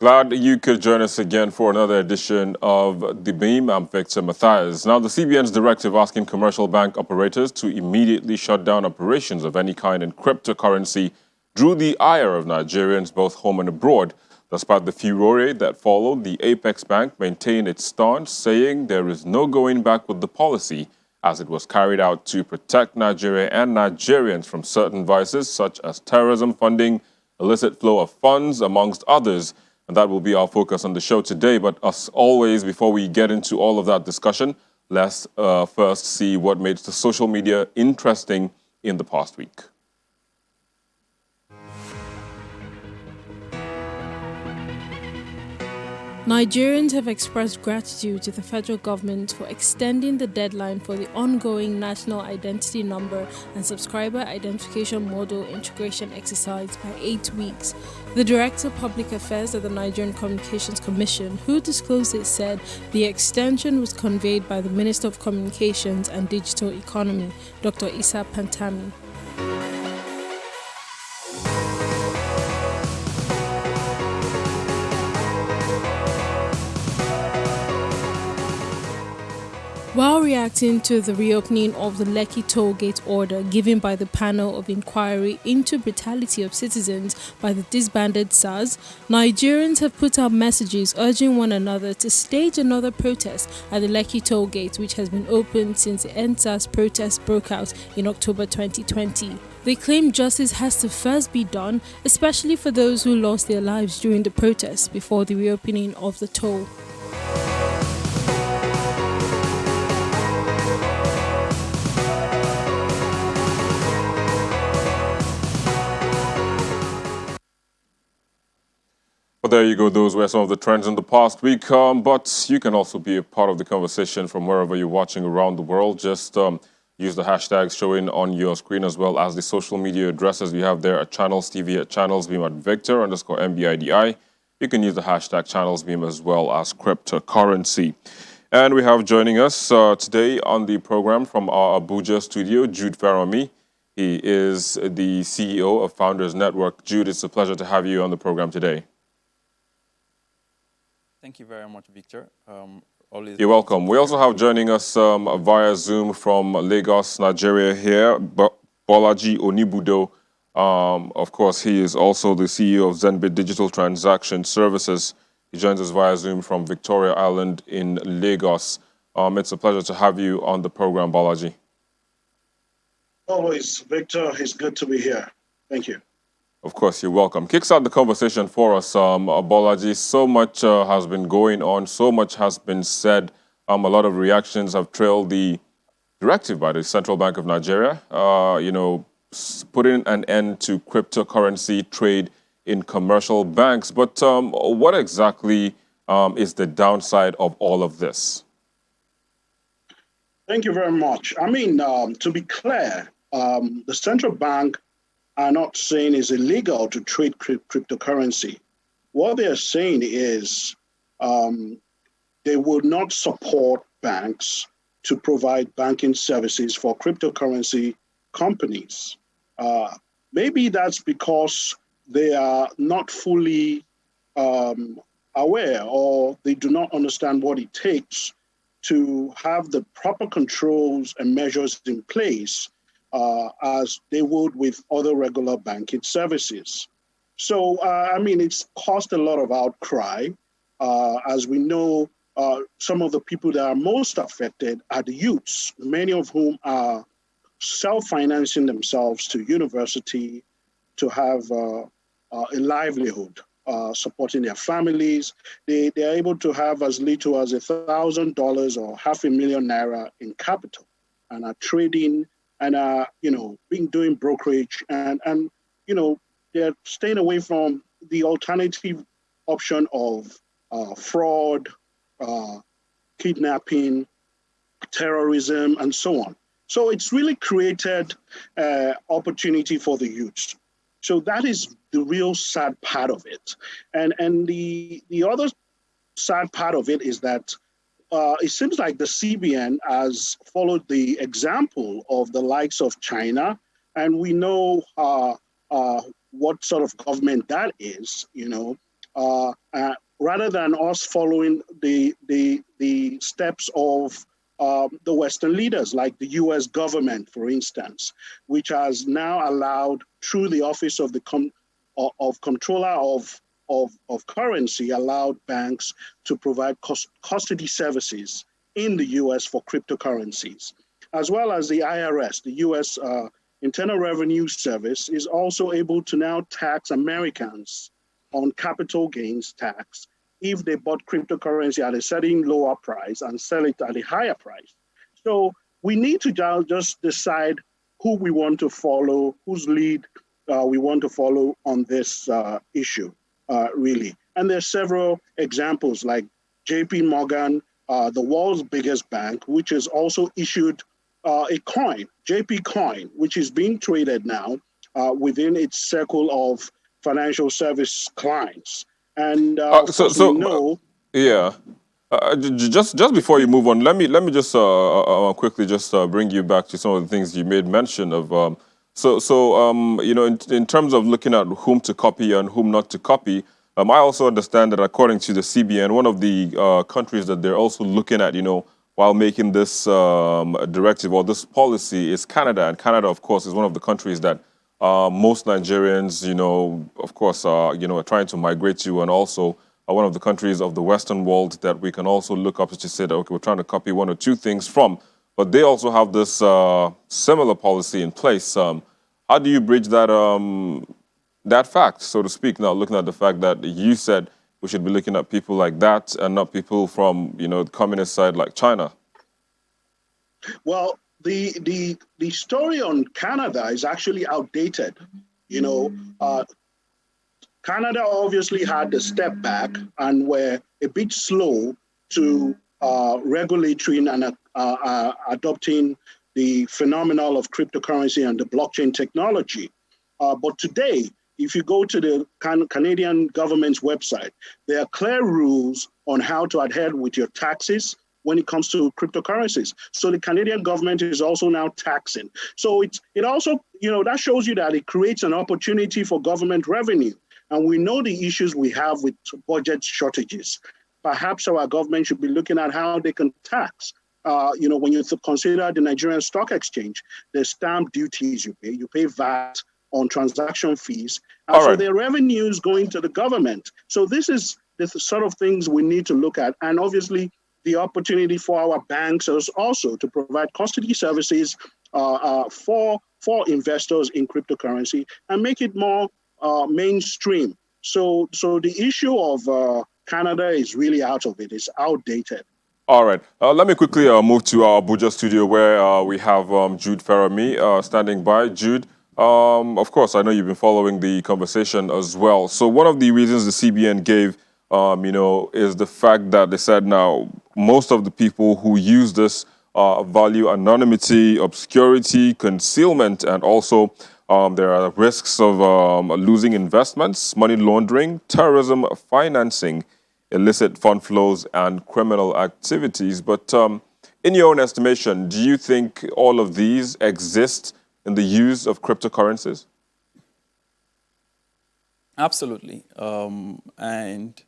Glad you could join us again for another edition of The Beam. I'm Victor Matthias. Now, the CBN's directive asking commercial bank operators to immediately shut down operations of any kind in cryptocurrency drew the ire of Nigerians both home and abroad. Despite the furore that followed, the Apex Bank maintained its stance, saying there is no going back with the policy, as it was carried out to protect Nigeria and Nigerians from certain vices such as terrorism funding, illicit flow of funds, amongst others. And that will be our focus on the show today. But as always, before we get into all of that discussion, let's first see what made the social media interesting in the past week. Nigerians have expressed gratitude to the federal government for extending the deadline for the ongoing National Identity Number and Subscriber Identification Model integration exercise by 8 weeks. The Director of Public Affairs at the Nigerian Communications Commission, who disclosed it, said the extension was conveyed by the Minister of Communications and Digital Economy, Dr. Issa Pantami. While reacting to the reopening of the Lekki tollgate order given by the panel of inquiry into brutality of citizens by the disbanded SARS, Nigerians have put out messages urging one another to stage another protest at the Lekki tollgate, which has been open since the EndSARS protest broke out in October 2020. They claim justice has to first be done, especially for those who lost their lives during the protests before the reopening of the toll. Well, there you go. Those were some of the trends in the past week. But you can also be a part of the conversation from wherever you're watching around the world. Just use the hashtags showing on your screen as well as the social media addresses we have there at Channels TV, at Channels Beam, at Victor_MBIDI. You can use the hashtag Channels Beam as well as cryptocurrency. And we have joining us today on the program from our Abuja studio, Jude Ferromi. He is the CEO of Founders Network. Jude, it's a pleasure to have you on the program today. Thank you very much, Victor. You're welcome. We also have joining us via Zoom from Lagos, Nigeria here, Bolaji Onibudo. Of course, he is also the CEO of Zenbit Digital Transaction Services. He joins us via Zoom from Victoria Island in Lagos. It's a pleasure to have you on the program, Bolaji. Always, Victor. It's good to be here. Thank you. Of course, you're welcome. Kicks out the conversation for us, Bolaji. So much has been going on. So much has been said. A lot of reactions have trailed the directive by the Central Bank of Nigeria, putting an end to cryptocurrency trade in commercial banks. But what exactly is the downside of all of this? Thank you very much. I mean, to be clear, the central bank are not saying it's illegal to trade cryptocurrency. What they're saying is they will not support banks to provide banking services for cryptocurrency companies. Maybe that's because they are not fully aware, or they do not understand what it takes to have the proper controls and measures in place as they would with other regular banking services. So, it's caused a lot of outcry. As we know, some of the people that are most affected are the youths, many of whom are self-financing themselves to university to have a livelihood, supporting their families. They are able to have as little as $1,000 or $500,000 naira in capital and are trading and are, doing brokerage and they're staying away from the alternative option of fraud, kidnapping, terrorism, and so on. So it's really created opportunity for the youth. So that is the real sad part of it. And the other sad part of it is that it seems like the CBN has followed the example of the likes of China, and we know what sort of government that is. rather than us following the steps of the Western leaders, like the U.S. government, for instance, which has now allowed, through the Office of the Comptroller of Currency, allowed banks to provide custody services in the U.S. for cryptocurrencies, as well as the IRS, the U.S. Internal Revenue Service, is also able to now tax Americans on capital gains tax if they bought cryptocurrency at a certain lower price and sell it at a higher price. So we need to just decide who we want to follow, whose lead we want to follow on this issue, really. And there's several examples, like JP Morgan, the world's biggest bank, which has also issued a coin, JP Coin, which is being traded now within its circle of financial service clients. And yeah. Just before you move on, let me just quickly just bring you back to some of the things you made mention of. In terms of looking at whom to copy and whom not to copy, I also understand that according to the CBN, one of the countries that they're also looking at, while making this directive or this policy is Canada, and Canada, of course, is one of the countries that most Nigerians, of course, are trying to migrate to, and also one of the countries of the Western world that we can also look up to say that, okay, we're trying to copy one or two things from. But they also have this similar policy in place. How do you bridge that fact, so to speak, now looking at the fact that you said we should be looking at people like that and not people from, the communist side like China? Well, the story on Canada is actually outdated. Canada obviously had a step back and were a bit slow to regulatory and adopting the phenomenon of cryptocurrency and the blockchain technology. But today, if you go to the Canadian government's website, there are clear rules on how to adhere with your taxes when it comes to cryptocurrencies. So the Canadian government is also now taxing. So it also, that shows you that it creates an opportunity for government revenue. And we know the issues we have with budget shortages. Perhaps our government should be looking at how they can tax. When you consider the Nigerian Stock Exchange, there's stamp duties you pay VAT on transaction fees. And so their revenues going to the government. So this is the sort of things we need to look at. And obviously, the opportunity for our banks is also to provide custody services for investors in cryptocurrency and make it more mainstream. So the issue of Canada is really out of it. It's outdated. All right. Let me quickly move to our Abuja studio where we have Jude Ferrami standing by. Jude, of course, I know you've been following the conversation as well. So one of the reasons the CBN gave, is the fact that they said now most of the people who use this value anonymity, obscurity, concealment, and also there are risks of losing investments, money laundering, terrorism financing, illicit fund flows, and criminal activities. But in your own estimation, do you think all of these exist in the use of cryptocurrencies? Absolutely. And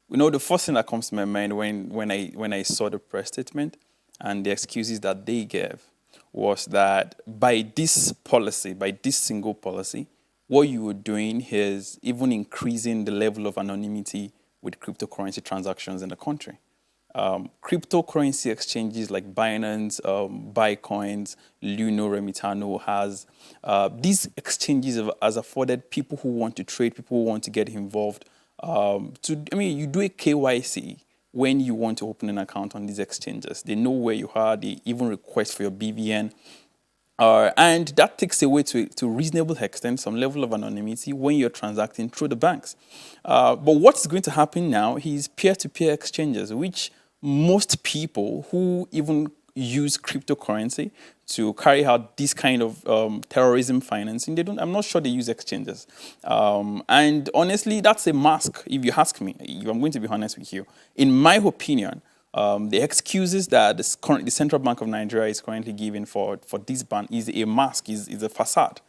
the first thing that comes to my mind when I saw the press statement and the excuses that they gave was that by this single policy, what you were doing is even increasing the level of anonymity with cryptocurrency transactions in the country. Cryptocurrency exchanges like Binance, Bitcoins, Luno, Remitano these exchanges has afforded people who want to trade, people who want to get involved. You do a KYC when you want to open an account on these exchanges. They know where you are. They even request for your BVN. And that takes away to a reasonable extent some level of anonymity when you're transacting through the banks. But what's going to happen now is peer-to-peer exchanges, which most people who even use cryptocurrency to carry out this kind of terrorism financing, I'm not sure they use exchanges. And honestly, that's a mask, if you ask me. I'm going to be honest with you. In my opinion, the excuses that the Central Bank of Nigeria is currently giving for this ban is a mask, is a facade,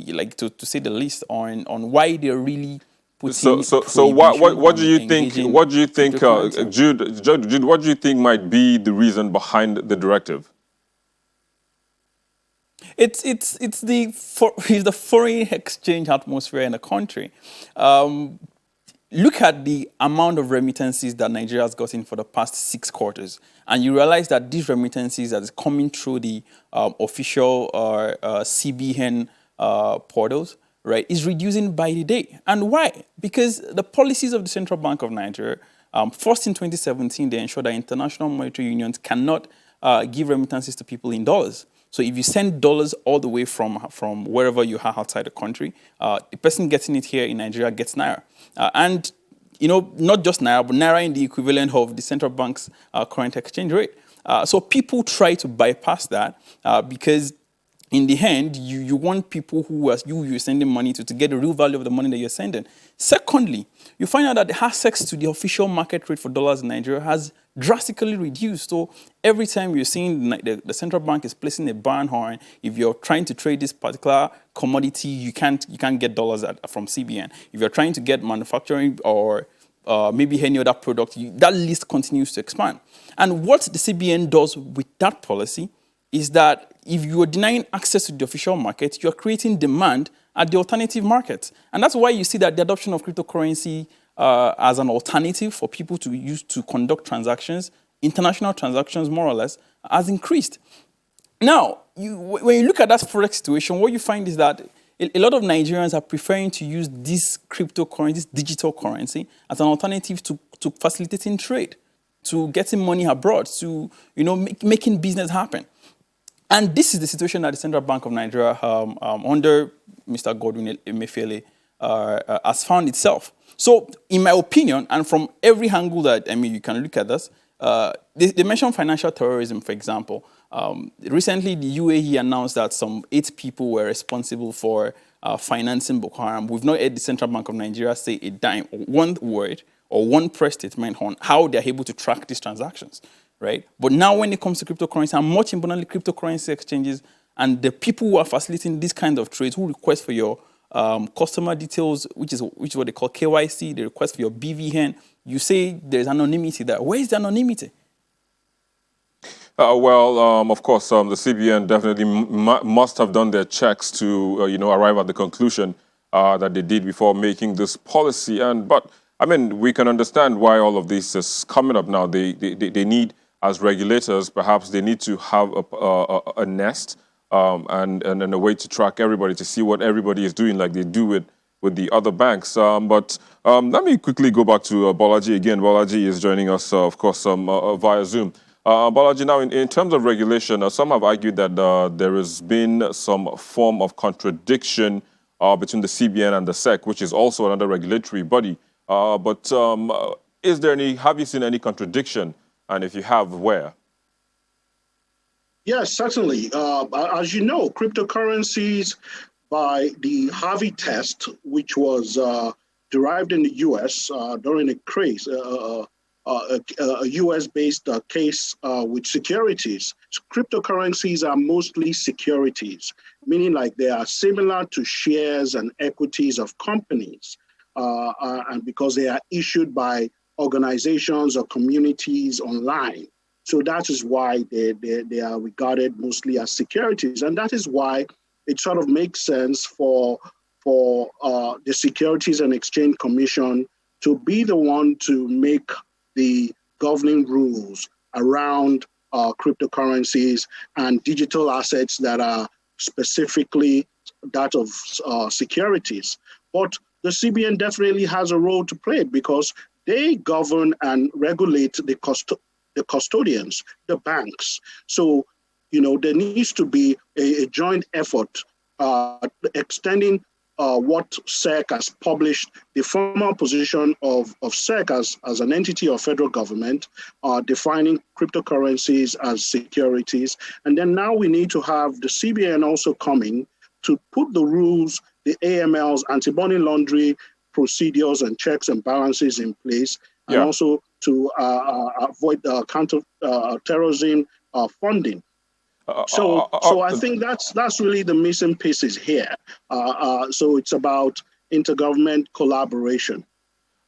like to say the least, on why they're really putting What do you think? engaging What do you think, cryptocurrency. Jude? What do you think might be the reason behind the directive? It's the foreign exchange atmosphere in the country. Look at the amount of remittances that Nigeria has gotten for the past 6 quarters, and you realize that these remittances that is coming through the official CBN portals, right, is reducing by the day. And why? Because the policies of the Central Bank of Nigeria, first in 2017, they ensured that international monetary unions cannot give remittances to people in dollars. So if you send dollars all the way from wherever you are outside the country, the person getting it here in Nigeria gets naira. And, not just naira, but naira in the equivalent of the central bank's current exchange rate. So people try to bypass that because in the end, you want people who you're sending money to get the real value of the money that you're sending. Secondly, you find out that the access to the official market rate for dollars in Nigeria has drastically reduced. So every time you're seeing the central bank is placing a ban on, if you're trying to trade this particular commodity, you can't get dollars from CBN. If you're trying to get manufacturing or maybe any other product, that list continues to expand. And what the CBN does with that policy is that if you are denying access to the official market, you are creating demand at the alternative markets. And that's why you see that the adoption of cryptocurrency as an alternative for people to use to conduct transactions, international transactions more or less, has increased. Now, when you look at that forex situation, what you find is that a lot of Nigerians are preferring to use this cryptocurrency, this digital currency, as an alternative to facilitating trade, to getting money abroad, to making business happen. And this is the situation that the Central Bank of Nigeria, under Mr. Godwin Emefiele, has found itself. So, in my opinion, and from every angle that you can look at this, they mentioned financial terrorism, for example. Recently, the UAE announced that some 8 people were responsible for financing Boko Haram. We've not heard the Central Bank of Nigeria say a dime, or one word, or one press statement on how they're able to track these transactions. Right? But now when it comes to cryptocurrency, and much importantly, cryptocurrency exchanges and the people who are facilitating this kind of trades, who request for your customer details, which is what they call KYC, they request for your BVN, you say there's anonymity there. Where is the anonymity? Of course, the CBN definitely must have done their checks to, arrive at the conclusion that they did before making this policy. But we can understand why all of this is coming up now. They need, as regulators, perhaps they need to have a nest and a way to track everybody, to see what everybody is doing, like they do with the other banks. But let me quickly go back to Bolaji again. Bolaji is joining us, of course, via Zoom. Bolaji, now in terms of regulation, some have argued that there has been some form of contradiction between the CBN and the SEC, which is also another regulatory body. But have you seen any contradiction? And if you have, where? Yes, certainly. As you know, cryptocurrencies, by the Harvey test, which was derived in the U.S. During a craze, a U.S.-based case with securities. So cryptocurrencies are mostly securities, meaning like they are similar to shares and equities of companies, and because they are issued by organizations or communities online. So that is why they are regarded mostly as securities. And that is why it sort of makes sense for the Securities and Exchange Commission to be the one to make the governing rules around cryptocurrencies and digital assets that are specifically that of securities. But the CBN definitely has a role to play because they govern and regulate the custodians, the banks. So, there needs to be a joint effort extending what SEC has published, the formal position of SEC as an entity of federal government, defining cryptocurrencies as securities. And then now we need to have the CBN also coming to put the rules, the AMLs, anti-money laundering procedures and checks and balances in place, and also to avoid counter-terrorism funding. So I think that's really the missing pieces here. So it's about intergovernment collaboration.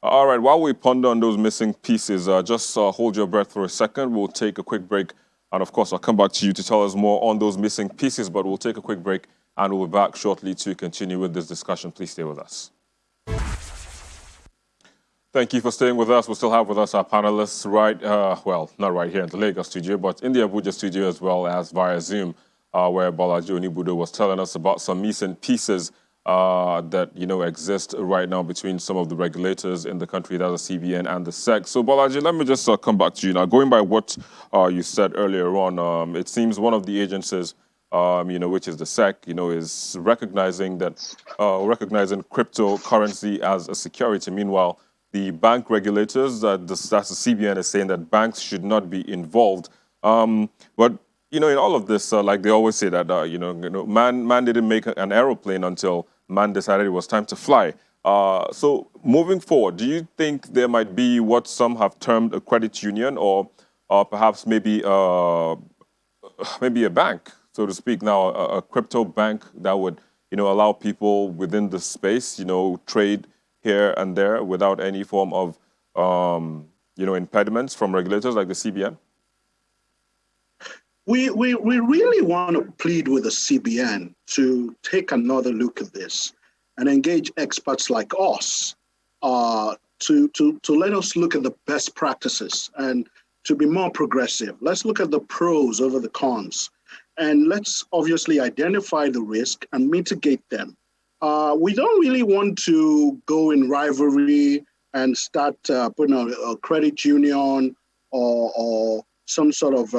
All right, while we ponder on those missing pieces, just hold your breath for a second. We'll take a quick break. And of course, I'll come back to you to tell us more on those missing pieces, but we'll take a quick break and we'll be back shortly to continue with this discussion. Please stay with us. Thank you for staying with us. We'll still have with us our panelists well, not right here in the Lagos studio, but in the Abuja studio as well as via Zoom, where Bolaji Onibudo was telling us about some missing pieces that, exist right now between some of the regulators in the country, that's the CBN and the SEC. So, Bolaji, let me just come back to you now. Going by what you said earlier on, it seems one of the agencies, which is the SEC, is recognizing cryptocurrency as a security. Meanwhile, the bank regulators, that's the CBN, is saying that banks should not be involved. But in all of this, like they always say that man didn't make an aeroplane until man decided it was time to fly. So moving forward, do you think there might be what some have termed a credit union, or perhaps maybe a bank, so to speak, now a crypto bank that would allow people within the space trade here and there without any form of impediments from regulators like the CBN? We really want to plead with the CBN to take another look at this and engage experts like us to let us look at the best practices and to be more progressive. Let's look at the pros over the cons, and let's obviously identify the risk and mitigate them. We don't really want to go in rivalry and start putting a credit union or some sort of,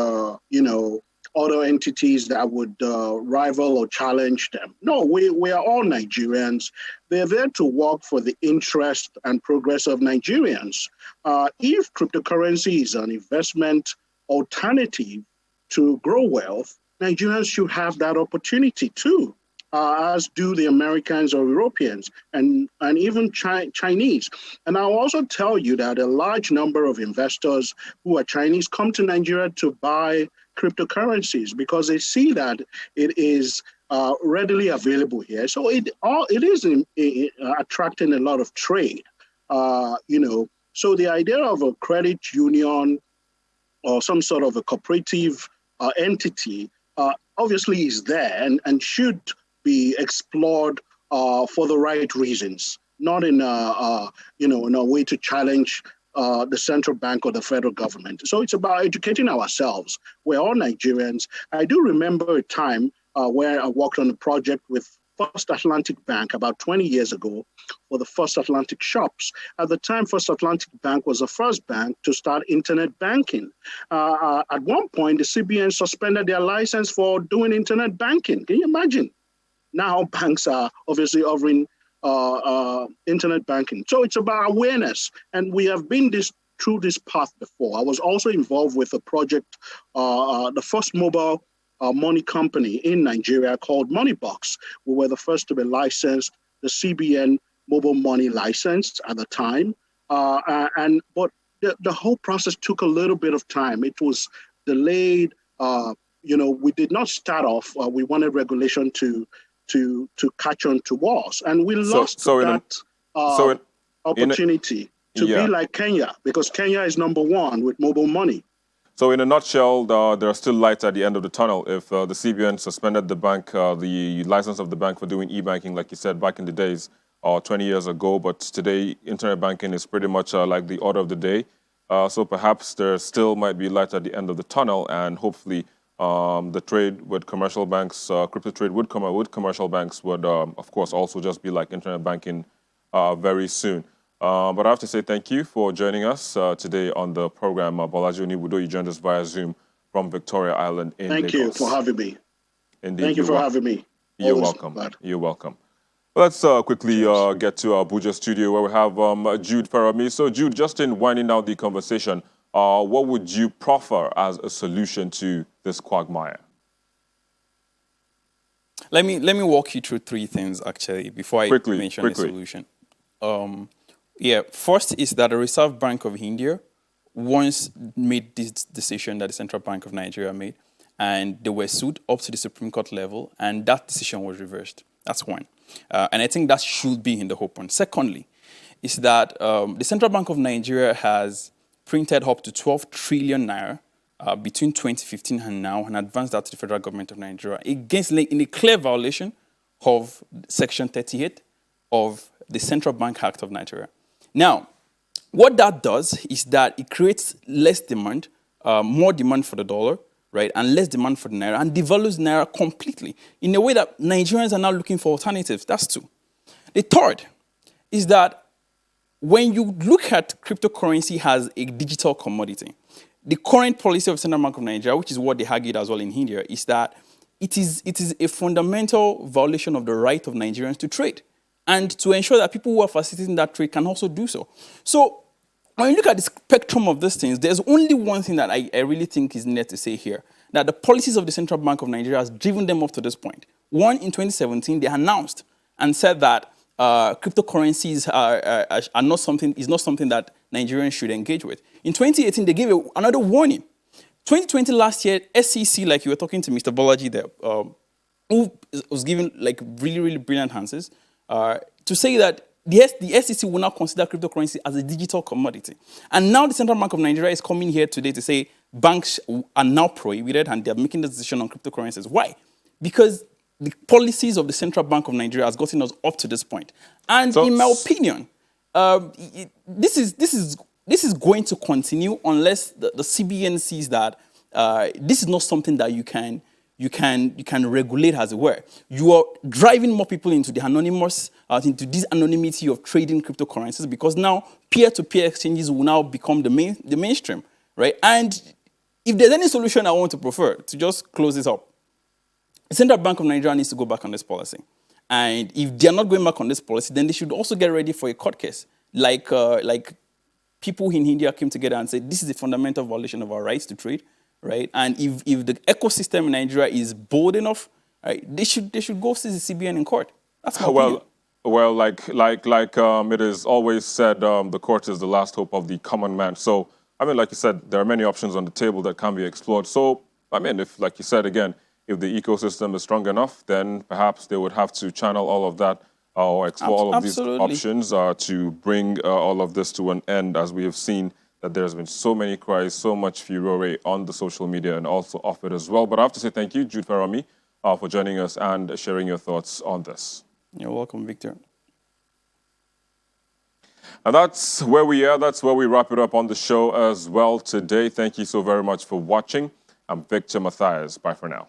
other entities that would rival or challenge them. No, we are all Nigerians. They're there to work for the interest and progress of Nigerians. If cryptocurrency is an investment alternative to grow wealth, Nigerians should have that opportunity too. As do the Americans or Europeans and even Chinese. And I'll also tell you that a large number of investors who are Chinese come to Nigeria to buy cryptocurrencies because they see that it is readily available here. So it is attracting a lot of trade, So the idea of a credit union or some sort of a cooperative entity obviously is there and should be explored for the right reasons, not in a way to challenge the central bank or the federal government. So it's about educating ourselves. We're all Nigerians. I do remember a time where I worked on a project with First Atlantic Bank about 20 years ago for the First Atlantic shops. At the time, First Atlantic Bank was the first bank to start internet banking. At one point, the CBN suspended their license for doing internet banking. Can you imagine? Now banks are obviously offering internet banking. So it's about awareness. And we have been through this path before. I was also involved with a project, the first mobile money company in Nigeria called Moneybox. We were the first to be licensed, the CBN mobile money license at the time. But the whole process took a little bit of time. It was delayed. We did not start off. We wanted regulation to catch on to us, and we lost that opportunity to be like Kenya, because Kenya is number one with mobile money. So in a nutshell, there are still lights at the end of the tunnel. If the CBN suspended the bank, the license of the bank for doing e-banking, like you said, back in the days, 20 years ago, but today internet banking is pretty much like the order of the day. So perhaps there still might be light at the end of the tunnel, and hopefully the trade with commercial banks, crypto trade with commercial banks would, of course, also just be like internet banking very soon. But I have to say thank you for joining us today on the program. Bolaji Onibudo, you joined us via Zoom from Victoria Island in Lagos. Thank you for having me. Indeed, thank you for having me. You're welcome. You're welcome. Let's quickly get to our Abuja studio where we have Jude Farami. So Jude, just in winding down the conversation, what would you proffer as a solution to this quagmire? Let me walk you through three things actually before I mention the solution. First is that the Reserve Bank of India once made this decision that the Central Bank of Nigeria made, and they were sued up to the Supreme Court level, and that decision was reversed. That's one. And I think that should be in the whole point. Secondly, is that the Central Bank of Nigeria has printed up to 12 trillion naira between 2015 and now, and advanced that to the federal government of Nigeria in a clear violation of Section 38 of the Central Bank Act of Nigeria. Now, what that does is that it creates less demand, more demand for the dollar, right, and less demand for the naira, and devalues naira completely in a way that Nigerians are now looking for alternatives. That's two. The third is that when you look at cryptocurrency as a digital commodity, the current policy of Central Bank of Nigeria, which is what they argued as well in India, is that it is a fundamental violation of the right of Nigerians to trade, and to ensure that people who are facilitating that trade can also do so. So when you look at the spectrum of these things, there's only one thing that I really think is needed to say here, that the policies of the Central Bank of Nigeria has driven them up to this point. One, in 2017, they announced and said that cryptocurrencies are not something that Nigerians should engage with. In 2018, they gave another warning. 2020 last year, SEC, like you were talking to Mr. Bolaji there, who was giving like really, really brilliant answers, to say that the SEC will now consider cryptocurrency as a digital commodity. And now the Central Bank of Nigeria is coming here today to say banks are now prohibited and they're making the decision on cryptocurrencies. Why? Because the policies of the Central Bank of Nigeria has gotten us up to this point. And in my opinion, this is going to continue unless the CBN sees that this is not something that you can regulate, as it were. You are driving more people into the into this anonymity of trading cryptocurrencies, because now peer-to-peer exchanges will now become the mainstream, right? And if there's any solution I want to prefer, to just close this up, the Central Bank of Nigeria needs to go back on this policy. And if they're not going back on this policy, then they should also get ready for a court case. Like people in India came together and said, this is a fundamental violation of our rights to trade, right? And if the ecosystem in Nigeria is bold enough, right, they should go see the CBN in court. That's my opinion. Well, like it is always said, the court is the last hope of the common man. So, I mean, like you said, there are many options on the table that can be explored. So, I mean, if, like you said again, if the ecosystem is strong enough, then perhaps they would have to channel all of that or explore all of these options to bring all of this to an end, as we have seen that there's been so many cries, so much furore on the social media and also off it as well. But I have to say thank you, Jude Ferrami, for joining us and sharing your thoughts on this. You're welcome, Victor. And that's where we are. That's where we wrap it up on the show as well today. Thank you so very much for watching. I'm Victor Matthias. Bye for now.